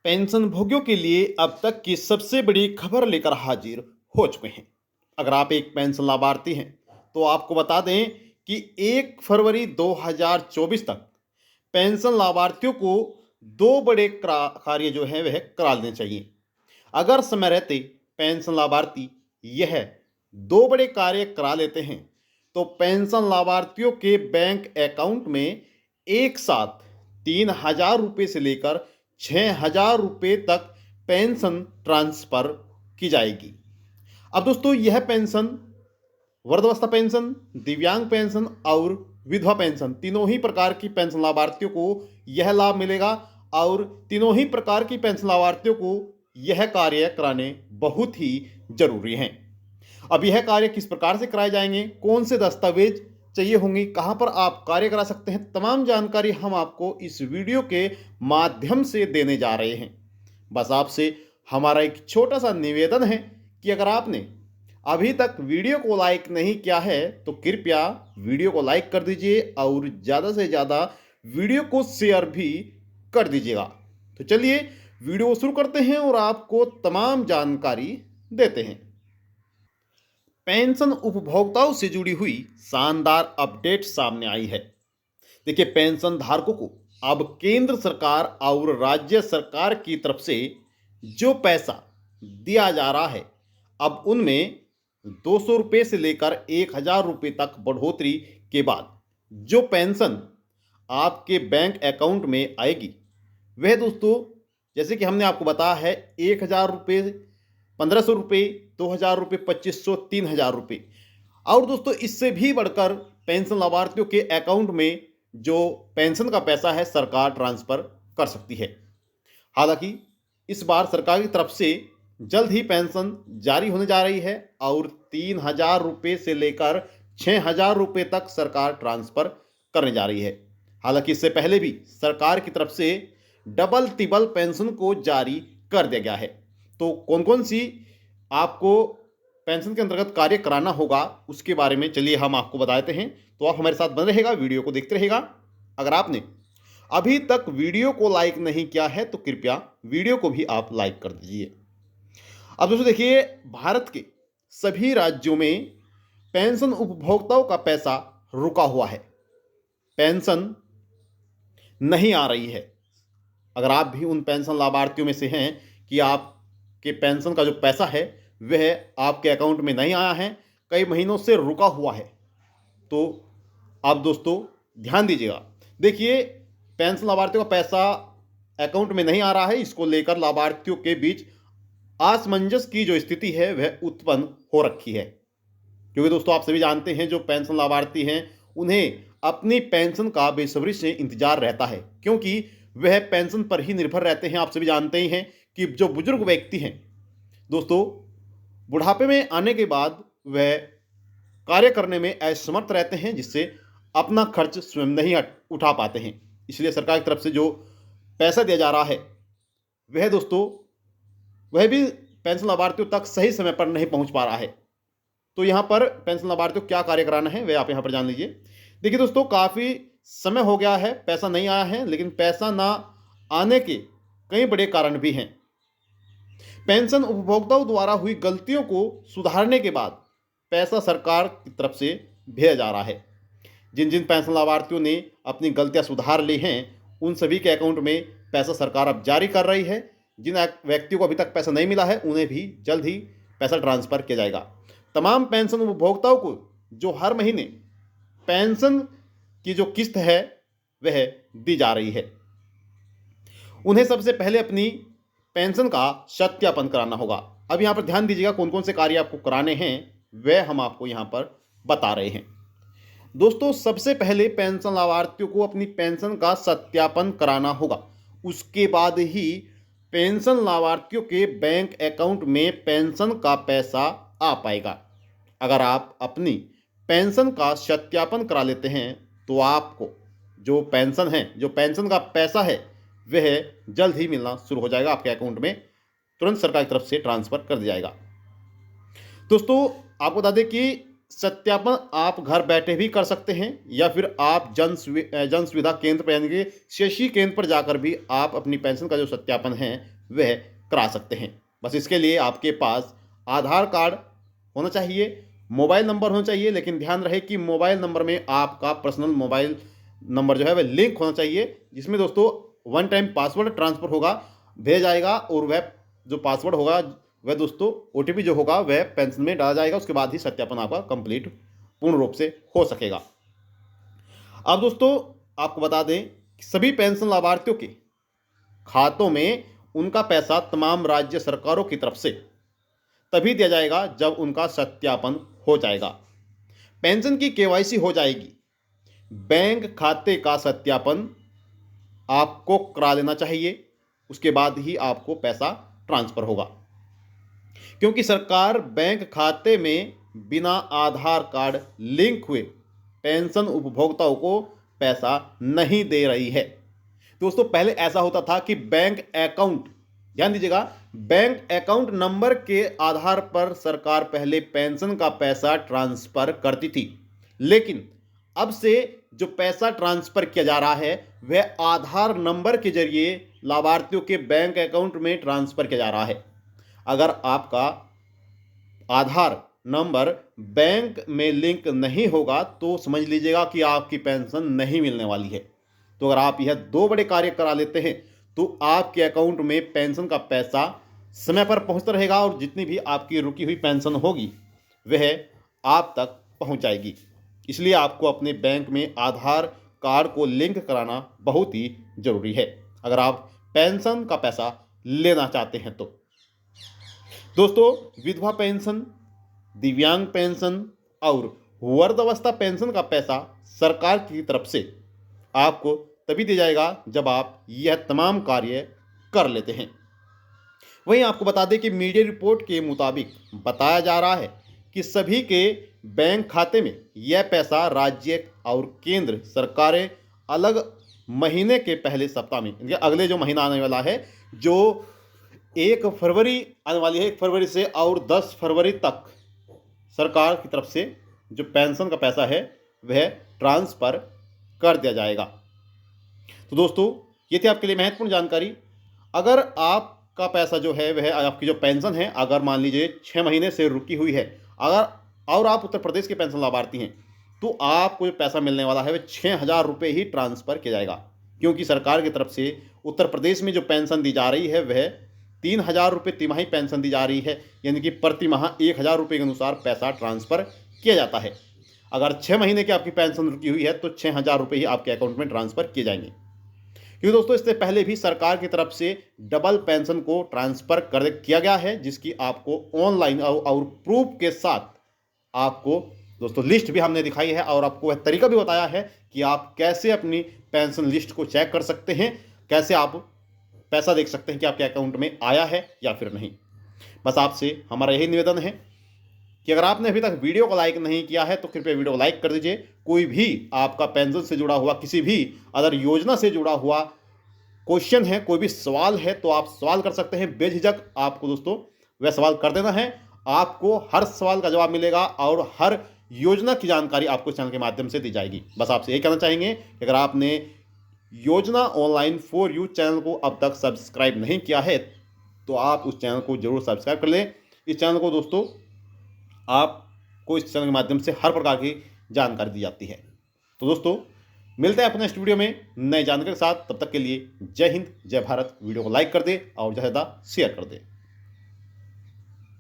Pension भोगियों के लिए अब तक की सबसे बड़ी खबर लेकर हाजिर हो चुके हैं। अगर आप एक पेंशन लाभार्थी हैं तो आपको बता दें कि 1 फरवरी 2024 तक पेंशन लाभार्थियों को दो बड़े कार्य जो है वह करा लेने चाहिए। अगर समय रहते पेंशन लाभार्थी यह दो बड़े कार्य करा लेते हैं तो पेंशन लाभार्थियों के बैंक अकाउंट में एक साथ 3,000 रुपये से लेकर 6,000 रुपये तक पेंशन ट्रांसफर की जाएगी। अब दोस्तों यह पेंशन वृद्धावस्था पेंशन, दिव्यांग पेंशन और विधवा पेंशन तीनों ही प्रकार की पेंशन लाभार्थियों को यह लाभ मिलेगा और तीनों ही प्रकार की पेंशन लाभार्थियों को यह कार्य कराने बहुत ही जरूरी हैं। अब यह कार्य किस प्रकार से कराए जाएंगे, कौन से दस्तावेज चाहिए होंगे, कहां पर आप कार्य करा सकते हैं, तमाम जानकारी हम आपको इस वीडियो के माध्यम से देने जा रहे हैं। बस आपसे हमारा एक छोटा सा निवेदन है कि अगर आपने अभी तक वीडियो को लाइक नहीं किया है तो कृपया वीडियो को लाइक कर दीजिए और ज़्यादा से ज़्यादा वीडियो को शेयर भी कर दीजिएगा। तो चलिए वीडियो को शुरू करते हैं और आपको तमाम जानकारी देते हैं। पेंशन उपभोक्ताओं से जुड़ी हुई शानदार अपडेट सामने आई है। देखिए, पेंशन धारकों को अब केंद्र सरकार और राज्य सरकार की तरफ से जो पैसा दिया जा रहा है, अब उनमें 200 रुपये से लेकर 1,000 रुपये तक बढ़ोतरी के बाद जो पेंशन आपके बैंक अकाउंट में आएगी वह दोस्तों, जैसे कि हमने आपको बताया है, 1,000 रुपये, 1,500 रुपये, 2,000 रुपये, 2,500, 3,000 रुपये और दोस्तों इससे भी बढ़कर पेंशन लाभार्थियों के अकाउंट में जो पेंशन का पैसा है सरकार ट्रांसफर कर सकती है। हालांकि इस बार सरकार की तरफ से जल्द ही पेंशन जारी होने जा रही है और 3,000 रुपये से लेकर 6,000 रुपये तक सरकार ट्रांसफर करने जा रही है। हालांकि इससे पहले भी सरकार की तरफ से डबल टिबल पेंशन को जारी कर दिया गया है। तो कौन कौन सी आपको पेंशन के अंतर्गत कार्य कराना होगा उसके बारे में चलिए हम आपको बताते हैं। तो आप हमारे साथ बने रहेगा, वीडियो को देखते रहेगा। अगर आपने अभी तक वीडियो को लाइक नहीं किया है तो कृपया वीडियो को भी आप लाइक कर दीजिए। अब दोस्तों देखिए, भारत के सभी राज्यों में पेंशन उपभोक्ताओं का पैसा रुका हुआ है, पेंशन नहीं आ रही है। अगर आप भी उन पेंशन लाभार्थियों में से हैं कि आपके पेंशन का जो पैसा है वह आपके अकाउंट में नहीं आया है, कई महीनों से रुका हुआ है, तो आप दोस्तों ध्यान दीजिएगा। देखिए, पेंशन लाभार्थियों का पैसा अकाउंट में नहीं आ रहा है, इसको लेकर लाभार्थियों के बीच असमंजस की जो स्थिति है वह उत्पन्न हो रखी है। क्योंकि दोस्तों आप सभी जानते हैं जो पेंशन लाभार्थी हैं उन्हें अपनी पेंशन का बेसब्री से इंतजार रहता है, क्योंकि वह पेंशन पर ही निर्भर रहते हैं। आप सभी जानते ही हैं कि जो बुजुर्ग व्यक्ति हैं दोस्तों, बुढ़ापे में आने के बाद वह कार्य करने में असमर्थ रहते हैं, जिससे अपना खर्च स्वयं नहीं उठा पाते हैं। इसलिए सरकार की तरफ से जो पैसा दिया जा रहा है वह दोस्तों वह भी पेंशन लाभार्थियों तक सही समय पर नहीं पहुंच पा रहा है। तो यहाँ पर पेंशन लाभार्थियों को क्या कार्य कराना है वह आप यहाँ पर जान लीजिए। देखिए दोस्तों, काफ़ी समय हो गया है, पैसा नहीं आया है, लेकिन पैसा ना आने के कई बड़े कारण भी हैं। पेंशन उपभोक्ताओं द्वारा हुई गलतियों को सुधारने के बाद पैसा सरकार की तरफ से भेजा जा रहा है। जिन जिन पेंशन लाभार्थियों ने अपनी गलतियां सुधार ली हैं उन सभी के अकाउंट में पैसा सरकार अब जारी कर रही है। जिन व्यक्तियों को अभी तक पैसा नहीं मिला है उन्हें भी जल्द ही पैसा ट्रांसफर किया जाएगा। तमाम पेंशन उपभोक्ताओं को जो हर महीने पेंशन की जो किस्त है वह दी जा रही है, उन्हें सबसे पहले अपनी पेंशन का सत्यापन कराना होगा। अब यहाँ पर ध्यान दीजिएगा, कौन कौन से कार्य आपको कराने हैं वह हम आपको यहाँ पर बता रहे हैं। दोस्तों सबसे पहले पेंशन लाभार्थियों को अपनी पेंशन का सत्यापन कराना होगा, उसके बाद ही पेंशन लाभार्थियों के बैंक अकाउंट में पेंशन का पैसा आ पाएगा। अगर आप अपनी पेंशन का सत्यापन करा लेते हैं तो आपको जो पेंशन है, जो पेंशन का पैसा है वह जल्द ही मिलना शुरू हो जाएगा, आपके अकाउंट में तुरंत सरकार की तरफ से ट्रांसफ़र कर दिया जाएगा। दोस्तों आपको बता दें कि सत्यापन आप घर बैठे भी कर सकते हैं या फिर आप जन सुविधा केंद्र पर यानी कि सीएससी केंद्र पर जाकर भी आप अपनी पेंशन का जो सत्यापन है वह करा सकते हैं। बस इसके लिए आपके पास आधार कार्ड होना चाहिए, मोबाइल नंबर होना चाहिए, लेकिन ध्यान रहे कि मोबाइल नंबर में आपका पर्सनल मोबाइल नंबर जो है वह लिंक होना चाहिए, जिसमें दोस्तों वन टाइम पासवर्ड ट्रांसफ़र होगा, भेजा जाएगा और वह जो पासवर्ड होगा वह दोस्तों ओटीपी जो होगा वह पेंशन में डाला जाएगा। उसके बाद ही सत्यापन आपका कंप्लीट पूर्ण रूप से हो सकेगा। अब दोस्तों आपको बता दें कि सभी पेंशन लाभार्थियों के खातों में उनका पैसा तमाम राज्य सरकारों की तरफ से तभी दिया जाएगा जब उनका सत्यापन हो जाएगा। पेंशन की केवाईसी हो जाएगी, बैंक खाते का सत्यापन आपको करा लेना चाहिए, उसके बाद ही आपको पैसा ट्रांसफ़र होगा, क्योंकि सरकार बैंक खाते में बिना आधार कार्ड लिंक हुए पेंशन उपभोक्ताओं को पैसा नहीं दे रही है। दोस्तों पहले ऐसा होता था कि बैंक अकाउंट, ध्यान दीजिएगा, बैंक अकाउंट नंबर के आधार पर सरकार पहले पेंशन का पैसा ट्रांसफ़र करती थी, लेकिन अब से जो पैसा ट्रांसफ़र किया जा रहा है वह आधार नंबर के जरिए लाभार्थियों के बैंक अकाउंट में ट्रांसफ़र किया जा रहा है। अगर आपका आधार नंबर बैंक में लिंक नहीं होगा तो समझ लीजिएगा कि आपकी पेंशन नहीं मिलने वाली है। तो अगर आप यह दो बड़े कार्य करा लेते हैं तो आपके अकाउंट में पेंशन का पैसा समय पर पहुंचता रहेगा और जितनी भी आपकी रुकी हुई पेंशन होगी वह आप तक पहुंच जाएगी। इसलिए आपको अपने बैंक में आधार कार्ड को लिंक कराना बहुत ही ज़रूरी है अगर आप पेंशन का पैसा लेना चाहते हैं तो। दोस्तों विधवा पेंशन, दिव्यांग पेंशन और वृद्धावस्था पेंशन का पैसा सरकार की तरफ से आपको तभी दिया जाएगा जब आप यह तमाम कार्य कर लेते हैं। वहीं आपको बता दें कि मीडिया रिपोर्ट के मुताबिक बताया जा रहा है कि सभी के बैंक खाते में यह पैसा राज्य और केंद्र सरकारें अलग महीने के पहले सप्ताह में, अगले जो महीना आने वाला है, जो 1 फरवरी आने वाली है, 1 फरवरी से और 10 फरवरी तक सरकार की तरफ से जो पेंशन का पैसा है वह ट्रांसफ़र कर दिया जाएगा। तो दोस्तों ये थी आपके लिए महत्वपूर्ण जानकारी। अगर आपका पैसा जो है वह आपकी जो पेंशन है, अगर मान लीजिए 6 महीने से रुकी हुई है, अगर और आप उत्तर प्रदेश के पेंशन लाभार्थी हैं तो आपको जो पैसा मिलने वाला है वह 6,000 रुपये ही ट्रांसफ़र किया जाएगा, क्योंकि सरकार की तरफ से उत्तर प्रदेश में जो पेंशन दी जा रही है वह 3,000 रुपये तिमाही पेंशन दी जा रही है, यानी कि प्रति माह 1,000 रुपये के अनुसार पैसा ट्रांसफ़र किया जाता है। अगर 6 महीने की आपकी पेंशन रुकी हुई है तो 6,000 रुपये ही आपके अकाउंट में ट्रांसफ़र किए जाएंगे। क्योंकि दोस्तों इससे पहले भी सरकार की तरफ से डबल पेंशन को ट्रांसफ़र कर किया गया है, जिसकी आपको ऑनलाइन और प्रूफ के साथ आपको दोस्तों लिस्ट भी हमने दिखाई है और आपको वह तरीका भी बताया है कि आप कैसे अपनी पेंशन लिस्ट को चेक कर सकते हैं, कैसे आप पैसा देख सकते हैं कि आपके अकाउंट में आया है या फिर नहीं। बस आपसे हमारा यही निवेदन है कि अगर आपने अभी तक वीडियो को लाइक नहीं किया है तो कृपया वीडियो को लाइक कर दीजिए। कोई भी आपका पेंशन से जुड़ा हुआ, किसी भी अदर योजना से जुड़ा हुआ क्वेश्चन है, कोई भी सवाल है तो आप सवाल कर सकते हैं। बेझिझक आपको दोस्तों वह सवाल कर देना है, आपको हर सवाल का जवाब मिलेगा और हर योजना की जानकारी आपको इस चैनल के माध्यम से दी जाएगी। बस आपसे यही कहना चाहेंगे कि अगर आपने योजना ऑनलाइन फॉर यू चैनल को अब तक सब्सक्राइब नहीं किया है तो आप उस चैनल को जरूर सब्सक्राइब कर लें। इस चैनल को दोस्तों आपको इस चैनल के माध्यम से हर प्रकार की जानकारी दी जाती है। तो दोस्तों मिलते हैं अपने नेक्स्ट वीडियो में नए जानकारी के साथ। तब तक के लिए जय हिंद, जय भारत। वीडियो को लाइक कर दे और ज़्यादा शेयर कर दे।